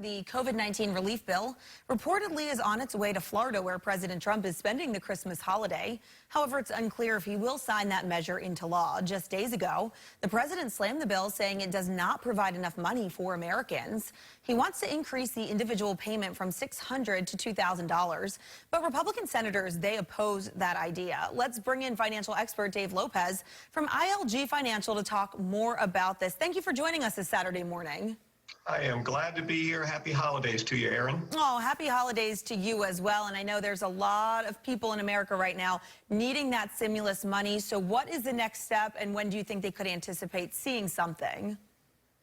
The COVID-19 relief bill reportedly is on its way to Florida, where President Trump is spending the Christmas holiday. However, it's unclear if he will sign that measure into law. Just days ago, the president slammed the bill, saying it does not provide enough money for Americans. He wants to increase the individual payment from $600 to $2,000. But Republican senators, they oppose that idea. Let's bring in financial expert Dave Lopez from ILG Financial to talk more about this. Thank you for joining us this Saturday morning. I am glad to be here. Happy holidays to you, Aaron. Oh, happy holidays to you as well. And I know there's a lot of people in America right now needing that stimulus money. So what is the next step, and when do you think they could anticipate seeing something?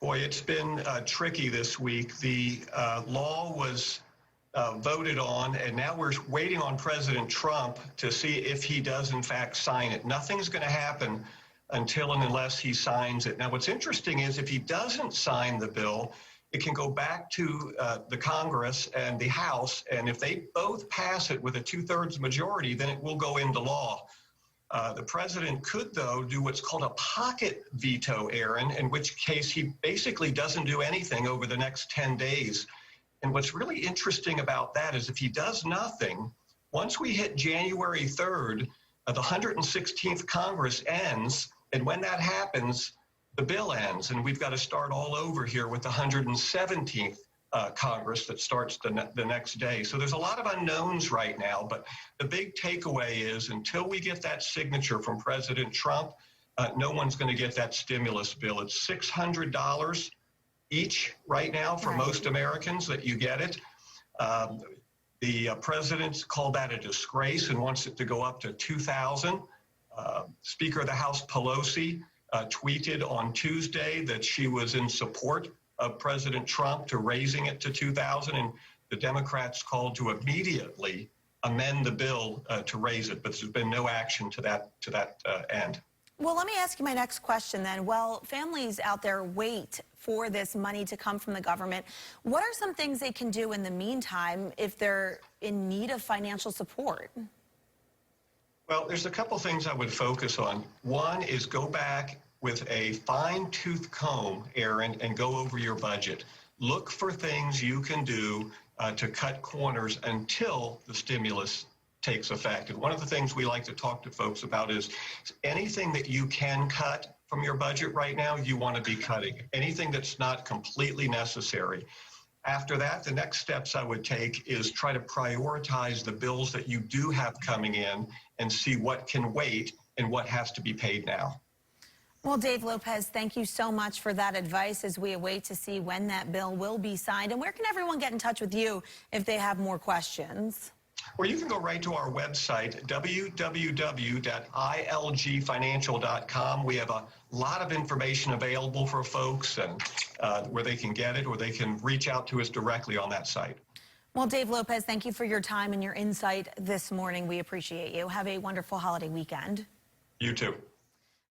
Boy, it's been tricky this week. The law was voted on, and now we're waiting on President Trump to see if he does, in fact, sign it. Nothing's going to happen until and unless he signs it. Now, what's interesting is if he doesn't sign the bill, it can go back to the Congress and the House, and if they both pass it with a two-thirds majority, then it will go into law. The president could, though, do what's called a pocket veto, Aaron, in which case he basically doesn't do anything over the next 10 days. And what's really interesting about that is if he does nothing, once we hit January 3rd, the 116th Congress ends, and when that happens, the bill ends, and we've got to start all over here with the 117th Congress that starts the next day. So there's a lot of unknowns right now, but the big takeaway is until we get that signature from President Trump, no one's going to get that stimulus bill. It's $600 each right now for most Americans that you get it. The president called that a disgrace and wants it to go up to $2,000. Speaker of the House Pelosi tweeted on Tuesday that she was in support of President Trump to raising it to $2,000, and the Democrats called to immediately amend the bill to raise it, but there's been no action to that end. Well, let me ask you my next question then. Well, families out there wait for this money to come from the government. What are some things they can do in the meantime if they're in need of financial support? Well, there's a couple things I would focus on. One is go back with a fine-tooth comb, Aaron, and go over your budget. Look for things you can do to cut corners until the stimulus takes effect. And one of the things we like to talk to folks about is anything that you can cut from your budget right now, you want to be cutting. Anything that's not completely necessary. After that, the next steps I would take is try to prioritize the bills that you do have coming in and see what can wait and what has to be paid now. Well, Dave Lopez, thank you so much for that advice as we await to see when that bill will be signed. And where can everyone get in touch with you if they have more questions? Well, you can go right to our website, www.ilgfinancial.com. We have a lot of information available for folks, and where they can get it or they can reach out to us directly on that site. Well, Dave Lopez, thank you for your time and your insight this morning. We appreciate you. Have a wonderful holiday weekend. You too.